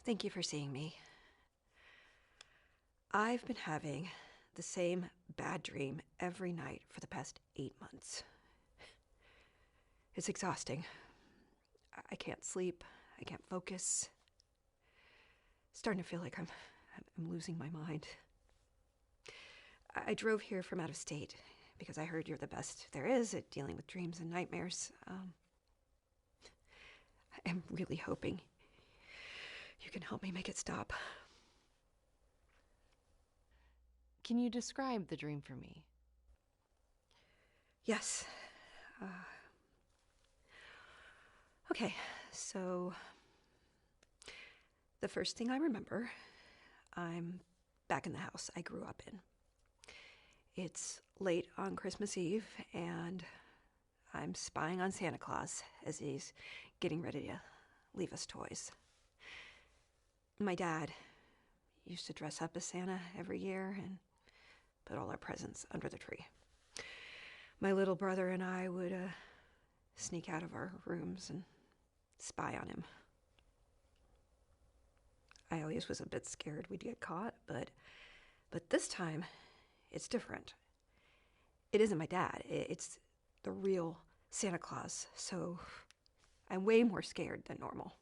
Thank you for seeing me. I've been having the same bad dream every night for the past 8 months. It's exhausting. I can't sleep. I can't focus. Starting to feel like I'm losing my mind. I drove here from out of state because I heard you're the best there is at dealing with dreams and nightmares. I'm really hoping you can help me make it stop. Can you describe the dream for me? Yes. Okay, so the first thing I remember, I'm back in the house I grew up in. It's late on Christmas Eve, and I'm spying on Santa Claus as he's getting ready to leave us toys. My dad used to dress up as Santa every year and put all our presents under the tree. My little brother and I would sneak out of our rooms and spy on him. I always was a bit scared we'd get caught, but this time it's different. It isn't my dad, it's the real Santa Claus, so I'm way more scared than normal.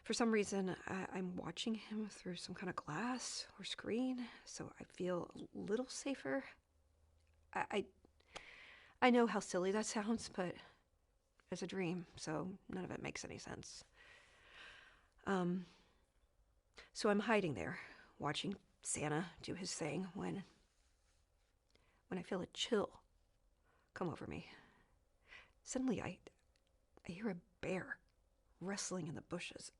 For some reason, I'm watching him through some kind of glass or screen, so I feel a little safer. I know how silly that sounds, but it's a dream, so none of it makes any sense. So I'm hiding there, watching Santa do his thing when I feel a chill come over me. Suddenly I hear a bear wrestling in the bushes.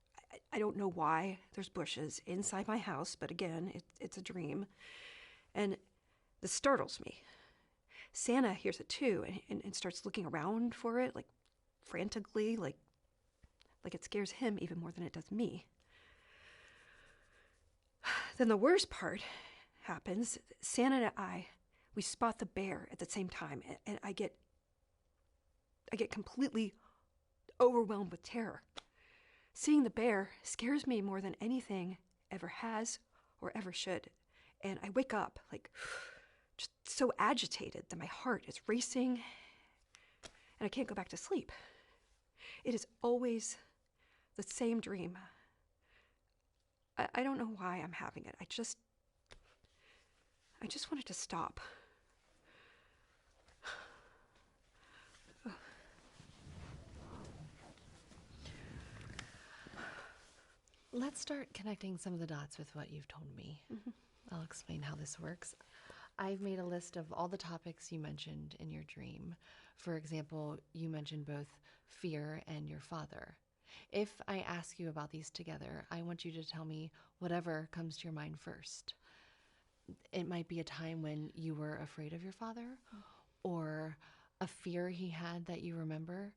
I don't know why there's bushes inside my house, but again, it's a dream. And this startles me. Santa hears it too and starts looking around for it, like frantically, like it scares him even more than it does me. Then the worst part happens. Santa and I, we spot the bear at the same time, and I get completely overwhelmed with terror. Seeing the bear scares me more than anything ever has or ever should. And I wake up, like, just so agitated that my heart is racing and I can't go back to sleep. It is always the same dream. I don't know why I'm having it. I just want it to stop. Let's start connecting some of the dots with what you've told me. I'll explain how this works. I've made a list of all the topics you mentioned in your dream. For example, you mentioned both fear and your father. If I ask you about these together, I want you to tell me whatever comes to your mind first. It might be a time when you were afraid of your father, or a fear he had that you remember,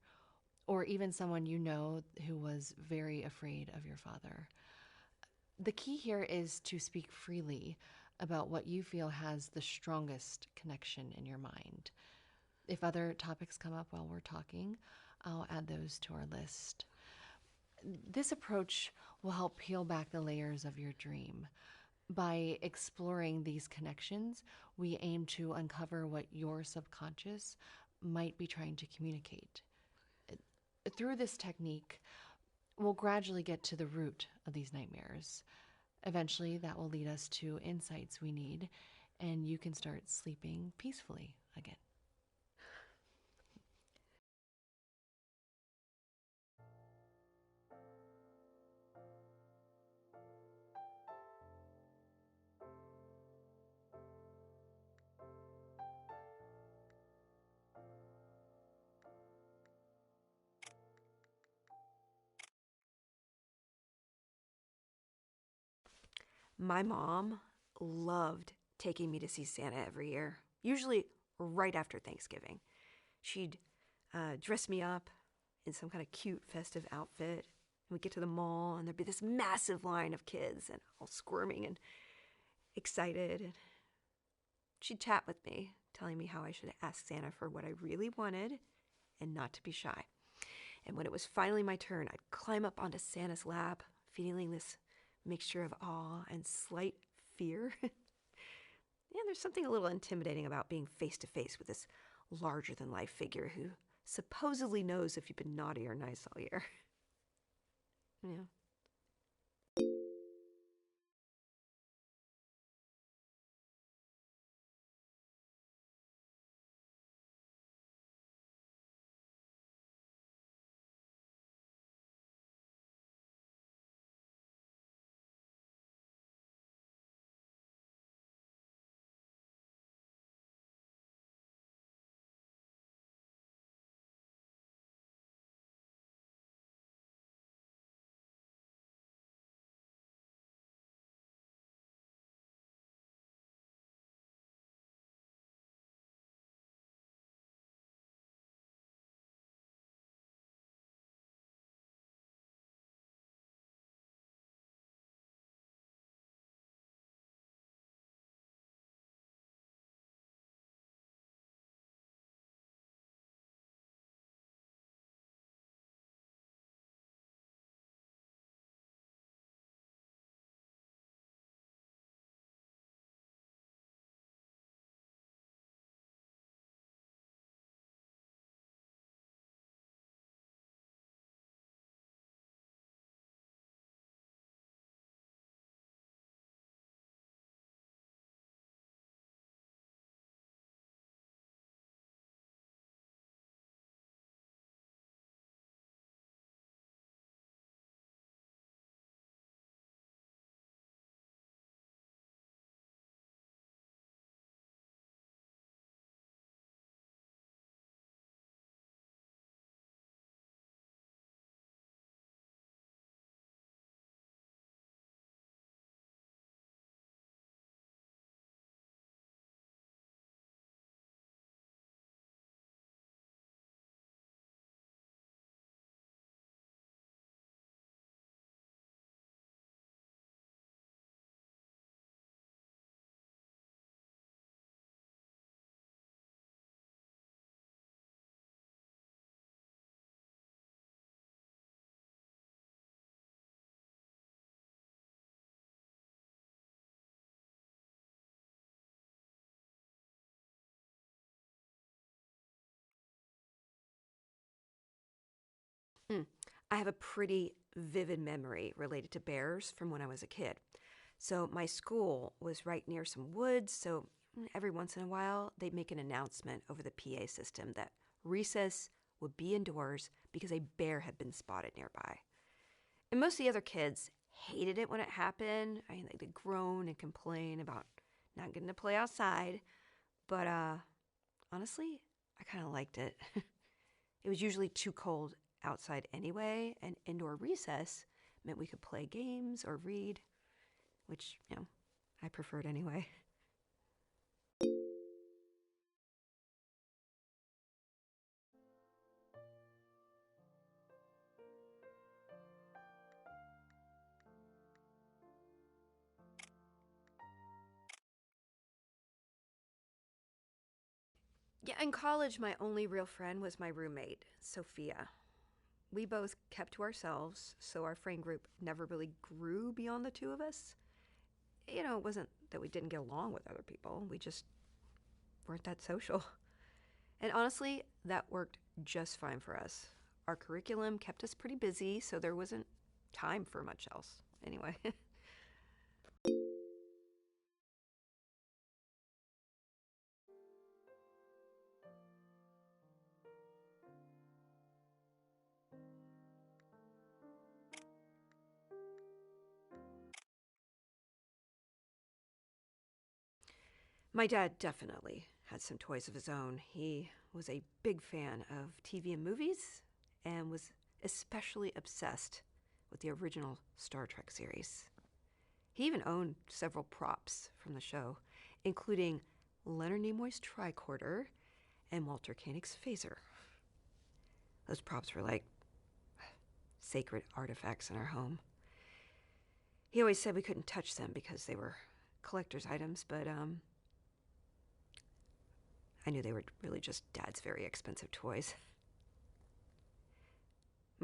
or even someone you know who was very afraid of your father. The key here is to speak freely about what you feel has the strongest connection in your mind. If other topics come up while we're talking, I'll add those to our list. This approach will help peel back the layers of your dream. By exploring these connections, we aim to uncover what your subconscious might be trying to communicate. Through this technique, we'll gradually get to the root of these nightmares. Eventually, that will lead us to insights we need, and you can start sleeping peacefully again. My mom loved taking me to see Santa every year, usually right after Thanksgiving. She'd dress me up in some kind of cute festive outfit. And we'd get to the mall, and there'd be this massive line of kids, and all squirming and excited. And she'd chat with me, telling me how I should ask Santa for what I really wanted and not to be shy. And when it was finally my turn, I'd climb up onto Santa's lap, feeling this mixture of awe and slight fear. Yeah, there's something a little intimidating about being face to face with this larger than life figure who supposedly knows if you've been naughty or nice all year. Yeah. Mm. I have a pretty vivid memory related to bears from when I was a kid. So, my school was right near some woods, so every once in a while they'd make an announcement over the PA system that recess would be indoors because a bear had been spotted nearby. And most of the other kids hated it when it happened. I mean, they'd groan and complain about not getting to play outside. But honestly, I kind of liked it. It was usually too cold outside anyway, and indoor recess meant we could play games or read, which, I preferred anyway. Yeah, in college, my only real friend was my roommate, Sophia. We both kept to ourselves, so our friend group never really grew beyond the two of us. It wasn't that we didn't get along with other people, we just weren't that social. And honestly, that worked just fine for us. Our curriculum kept us pretty busy, so there wasn't time for much else. Anyway. My dad definitely had some toys of his own. He was a big fan of TV and movies and was especially obsessed with the original Star Trek series. He even owned several props from the show, including Leonard Nimoy's tricorder and Walter Koenig's phaser. Those props were like sacred artifacts in our home. He always said we couldn't touch them because they were collector's items, but I knew they were really just Dad's very expensive toys.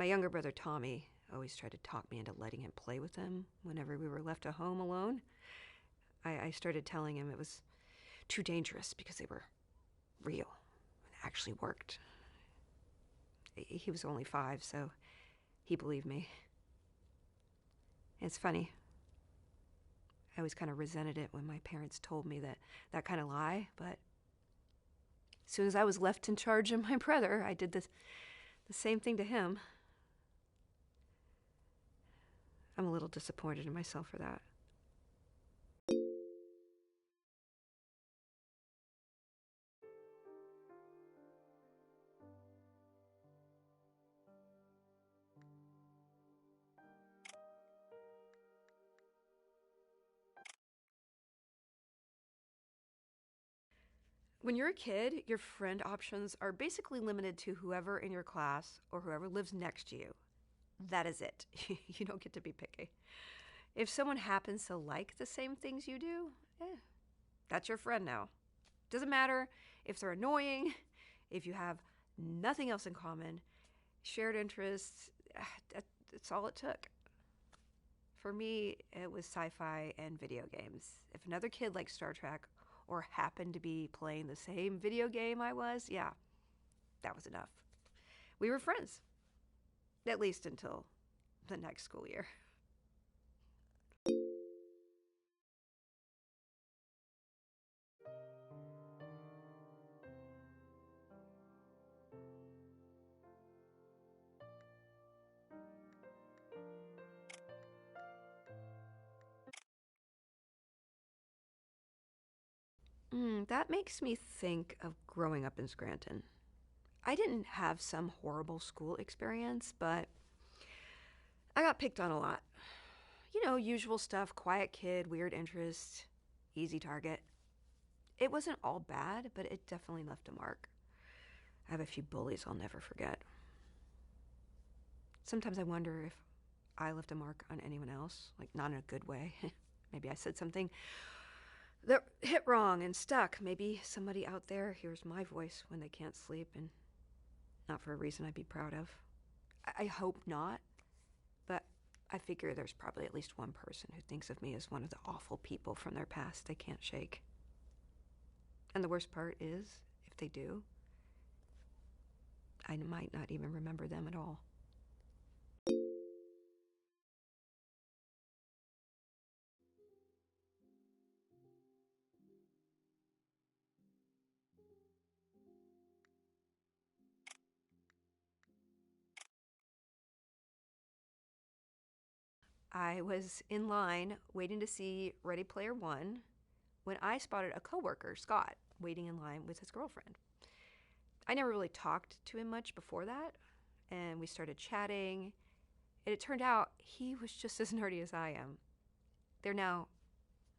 My younger brother Tommy always tried to talk me into letting him play with them whenever we were left at home alone. I started telling him it was too dangerous because they were real and actually worked. He was only 5, so he believed me. It's funny. I always kind of resented it when my parents told me that kind of lie, but as soon as I was left in charge of my brother, I did the same thing to him. I'm a little disappointed in myself for that. When you're a kid, your friend options are basically limited to whoever in your class or whoever lives next to you. That is it. You don't get to be picky. If someone happens to like the same things you do, that's your friend now. Doesn't matter if they're annoying, if you have nothing else in common, shared interests, that's all it took. For me, it was sci-fi and video games. If another kid liked Star Trek or happened to be playing the same video game I was, yeah, that was enough. We were friends, at least until the next school year. That makes me think of growing up in Scranton. I didn't have some horrible school experience, but I got picked on a lot. You know, usual stuff, quiet kid, weird interests, easy target. It wasn't all bad, but it definitely left a mark. I have a few bullies I'll never forget. Sometimes I wonder if I left a mark on anyone else, like not in a good way. Maybe I said something that hit wrong and stuck. Maybe somebody out there hears my voice when they can't sleep, and not for a reason I'd be proud of. I hope not, but I figure there's probably at least one person who thinks of me as one of the awful people from their past they can't shake. And the worst part is, if they do, I might not even remember them at all. I was in line waiting to see Ready Player One when I spotted a coworker, Scott, waiting in line with his girlfriend. I never really talked to him much before that, and we started chatting, and it turned out he was just as nerdy as I am. They're now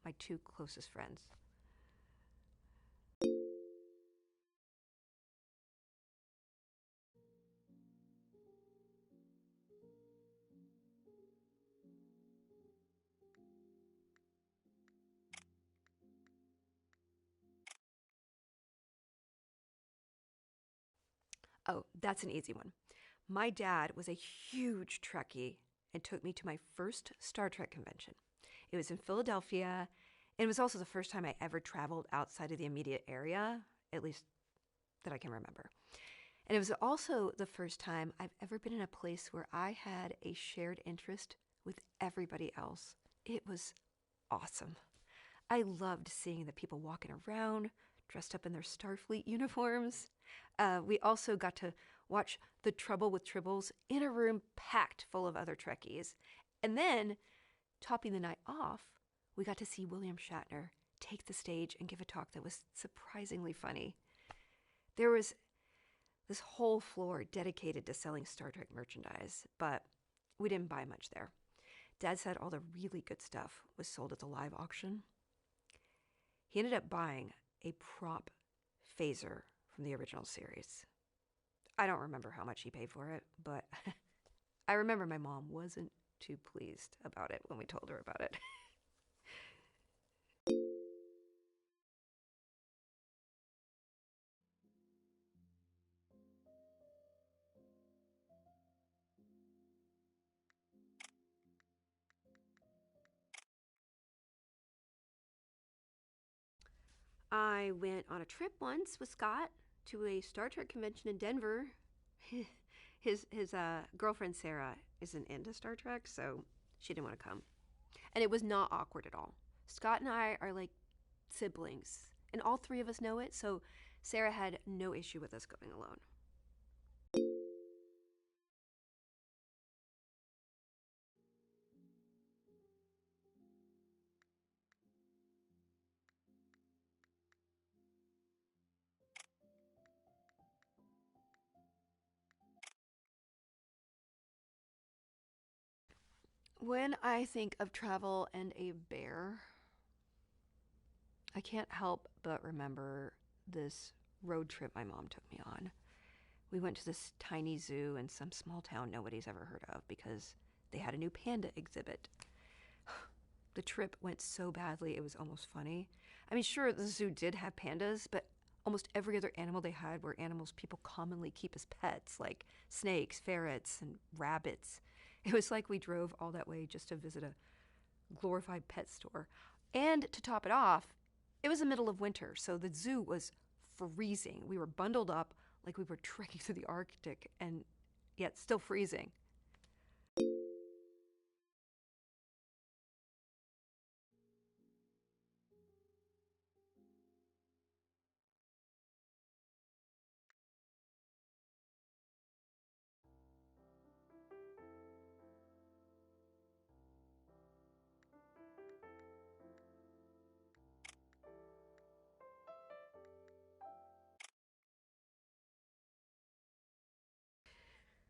my 2 closest friends. Oh, that's an easy one. My dad was a huge Trekkie and took me to my first Star Trek convention. It was in Philadelphia, and it was also the first time I ever traveled outside of the immediate area, at least that I can remember. And it was also the first time I've ever been in a place where I had a shared interest with everybody else. It was awesome. I loved seeing the people walking around, dressed up in their Starfleet uniforms. We also got to watch The Trouble with Tribbles in a room packed full of other Trekkies. And then, topping the night off, we got to see William Shatner take the stage and give a talk that was surprisingly funny. There was this whole floor dedicated to selling Star Trek merchandise, but we didn't buy much there. Dad said all the really good stuff was sold at the live auction. He ended up buying a prop phaser from the original series. I don't remember how much he paid for it, but I remember my mom wasn't too pleased about it when we told her about it. I went on a trip once with Scott to a Star Trek convention in Denver. His girlfriend Sarah isn't into Star Trek, so she didn't want to come. And it was not awkward at all. Scott and I are like siblings, and all three of us know it, so Sarah had no issue with us going alone. When I think of travel and a bear, I can't help but remember this road trip my mom took me on. We went to this tiny zoo in some small town nobody's ever heard of because they had a new panda exhibit. The trip went so badly, it was almost funny. I mean, sure, the zoo did have pandas, but almost every other animal they had were animals people commonly keep as pets, like snakes, ferrets, and rabbits. It was like we drove all that way just to visit a glorified pet store. And to top it off, it was the middle of winter, so the zoo was freezing. We were bundled up like we were trekking through the Arctic, and yet still freezing.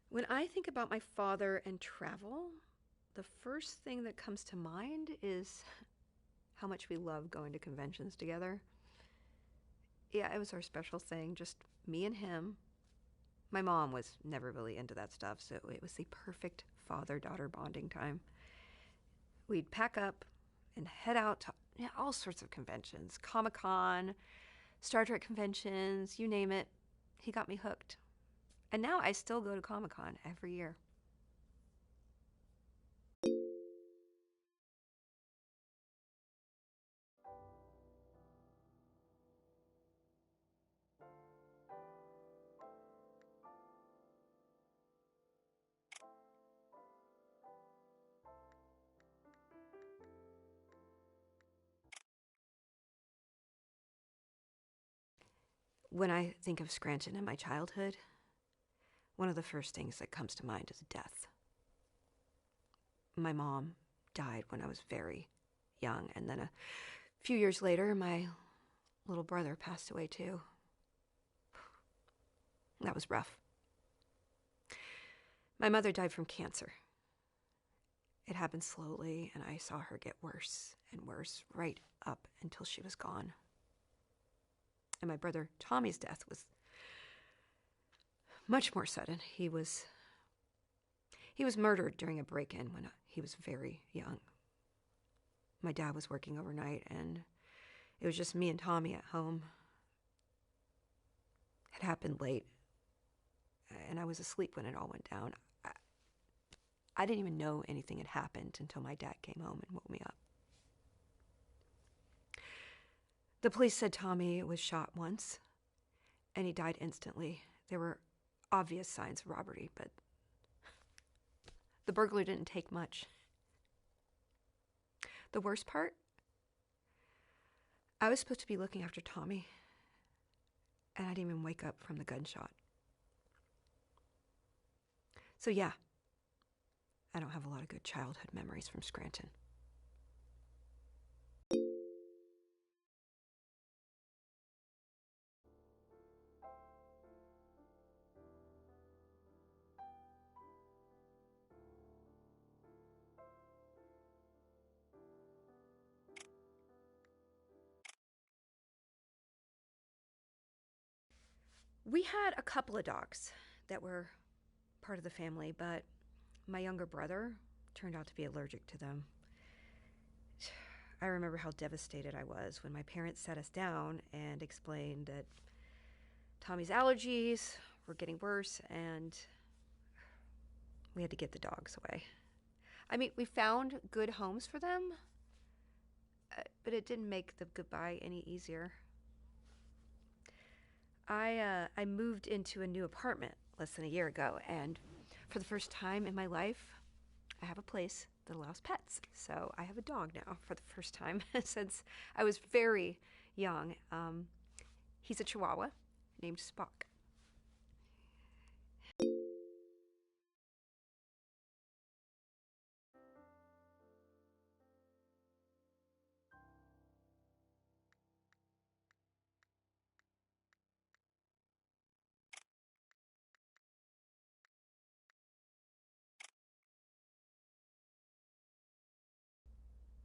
When I think about my father and travel, the first thing that comes to mind is how much we love going to conventions together. Yeah, it was our special thing, just me and him. My mom was never really into that stuff, so it was the perfect father-daughter bonding time. We'd pack up and head out to all sorts of conventions, Comic-Con, Star Trek conventions, you name it. He got me hooked. And now I still go to Comic-Con every year. When I think of Scranton and my childhood, one of the first things that comes to mind is death. My mom died when I was very young, and then a few years later, my little brother passed away too. That was rough. My mother died from cancer. It happened slowly, and I saw her get worse and worse right up until she was gone. And my brother Tommy's death was much more sudden. He was murdered during a break-in when he was very young. My dad was working overnight, and it was just me and Tommy at home. It happened late, and I was asleep when it all went down. I didn't even know anything had happened until my dad came home and woke me up. The police said Tommy was shot once, and he died instantly. There were obvious signs of robbery, but the burglar didn't take much. The worst part? I was supposed to be looking after Tommy, and I didn't even wake up from the gunshot. So yeah, I don't have a lot of good childhood memories from Scranton. We had a couple of dogs that were part of the family, but my younger brother turned out to be allergic to them. I remember how devastated I was when my parents sat us down and explained that Tommy's allergies were getting worse and we had to get the dogs away. I mean, we found good homes for them, but it didn't make the goodbye any easier. I moved into a new apartment less than a year ago, and for the first time in my life, I have a place that allows pets. So I have a dog now for the first time since I was very young. He's a Chihuahua named Spock.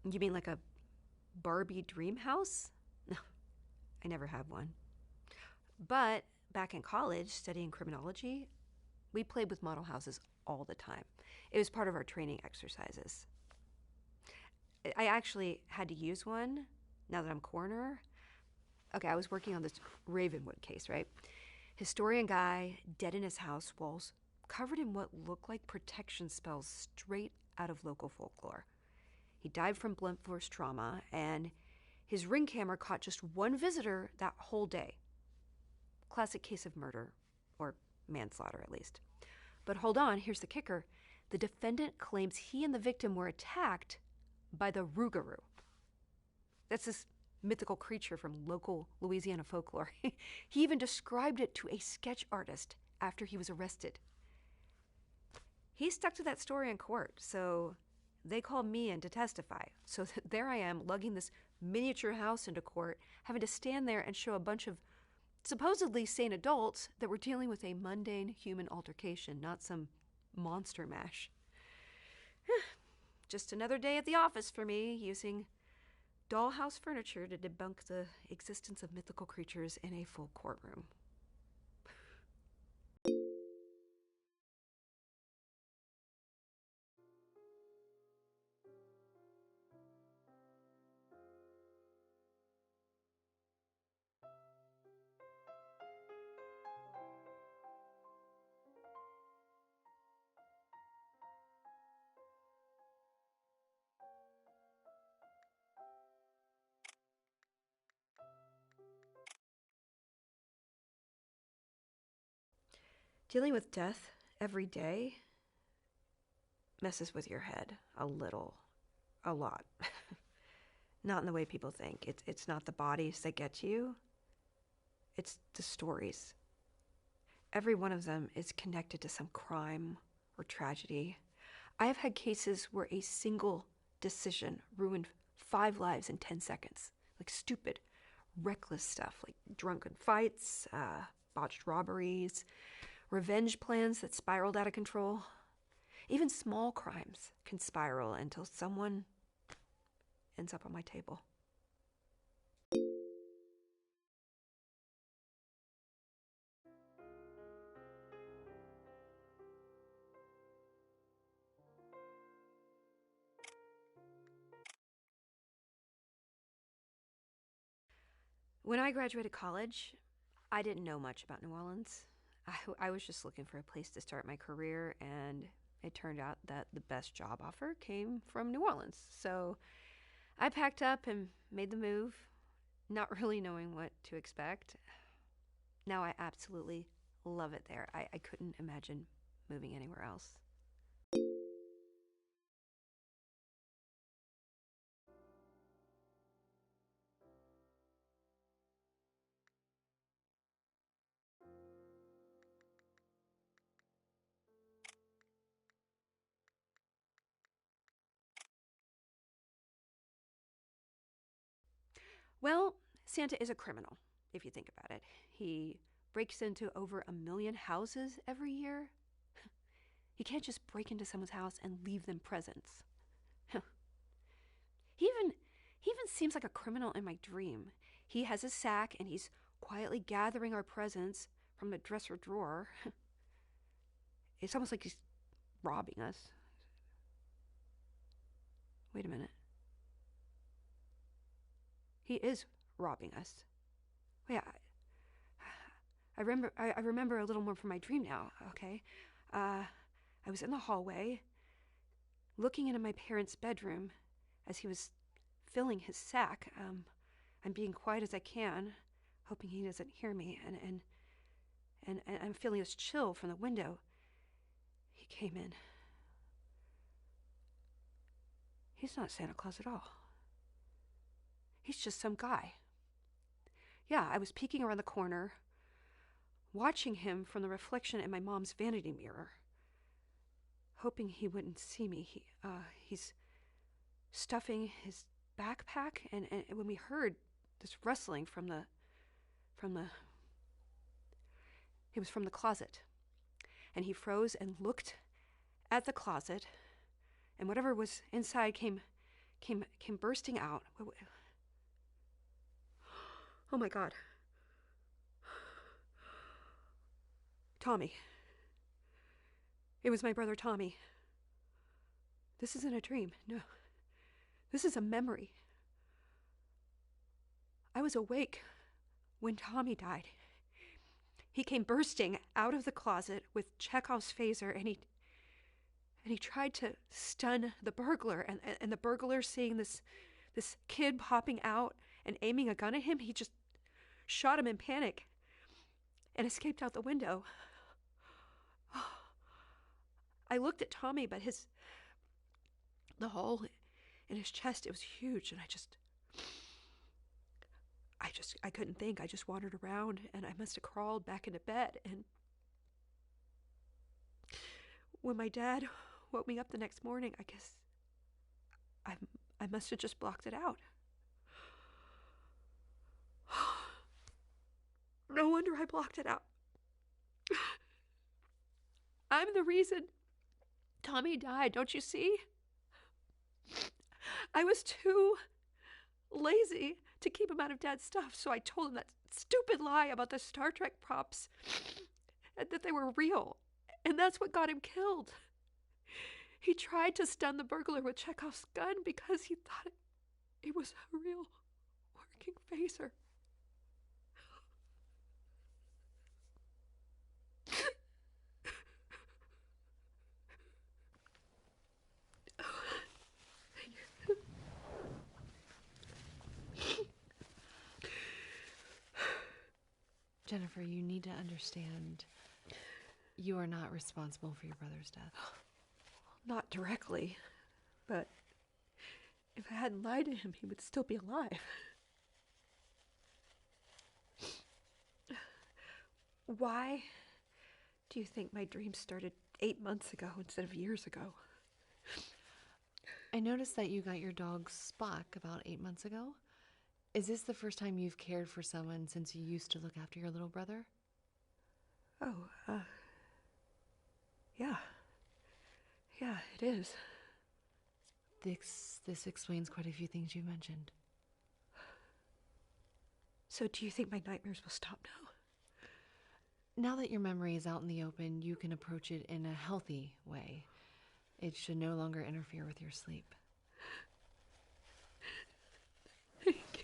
You mean like a Barbie dream house? No, I never had one. But back in college, studying criminology, we played with model houses all the time. It was part of our training exercises. I actually had to use one now that I'm coroner. Okay, I was working on this Ravenwood case, right? Historian guy, dead in his house, walls covered in what looked like protection spells straight out of local folklore. He died from blunt force trauma, and his ring camera caught just one visitor that whole day. Classic case of murder, or manslaughter at least. But hold on, here's the kicker. The defendant claims he and the victim were attacked by the Rougarou. That's this mythical creature from local Louisiana folklore. He even described it to a sketch artist after he was arrested. He stuck to that story in court, so they called me in to testify. So there I am, lugging this miniature house into court, having to stand there and show a bunch of supposedly sane adults that were dealing with a mundane human altercation, not some monster mash. Just another day at the office for me, using dollhouse furniture to debunk the existence of mythical creatures in a full courtroom. Dealing with death every day messes with your head a little, a lot. Not in the way people think. It's not the bodies that get you, it's the stories. Every one of them is connected to some crime or tragedy. I have had cases where a single decision ruined 5 lives in 10 seconds. Like stupid, reckless stuff, like drunken fights, botched robberies, revenge plans that spiraled out of control. Even small crimes can spiral until someone ends up on my table. When I graduated college, I didn't know much about New Orleans. I was just looking for a place to start my career, and it turned out that the best job offer came from New Orleans. So I packed up and made the move, not really knowing what to expect. Now I absolutely love it there. I couldn't imagine moving anywhere else. Well, Santa is a criminal, if you think about it. He breaks into over 1 million houses every year. He can't just break into someone's house and leave them presents. He even he even seems like a criminal in my dream. He has a sack and he's quietly gathering our presents from the dresser drawer. It's almost like he's robbing us. Wait a minute. He is robbing us. Yeah, I remember a little more from my dream now, okay? I was in the hallway, looking into my parents' bedroom as he was filling his sack. I'm being quiet as I can, hoping he doesn't hear me, and I'm feeling this chill from the window. He came in. He's not Santa Claus at all. He's just some guy. Yeah, I was peeking around the corner, watching him from the reflection in my mom's vanity mirror, hoping he wouldn't see me. He's stuffing his backpack, and when we heard this rustling it was from the closet, and he froze and looked at the closet, and whatever was inside came bursting out. Oh my God. Tommy. It was my brother Tommy. This isn't a dream. No. This is a memory. I was awake when Tommy died. He came bursting out of the closet with Chekhov's phaser, and he tried to stun the burglar, and the burglar, seeing this kid popping out and aiming a gun at him, he just shot him in panic and escaped out the window. I looked at Tommy, but the hole in his chest, it was huge, and I couldn't think. I just wandered around, and I must have crawled back into bed. And when my dad woke me up the next morning, I guess I must have just blocked it out. No wonder I blocked it out. I'm the reason Tommy died, don't you see? I was too lazy to keep him out of Dad's stuff, so I told him that stupid lie about the Star Trek props, and that they were real, and that's what got him killed. He tried to stun the burglar with Chekhov's gun because he thought it was a real working phaser. Jennifer, you need to understand you are not responsible for your brother's death. Not directly, but if I hadn't lied to him, he would still be alive. Why do you think my dream started 8 months ago instead of years ago? I noticed that you got your dog Spock about 8 months ago. Is this the first time you've cared for someone since you used to look after your little brother? Oh, yeah. Yeah, it is. This explains quite a few things you mentioned. So do you think my nightmares will stop now? Now that your memory is out in the open, you can approach it in a healthy way. It should no longer interfere with your sleep. Thank you.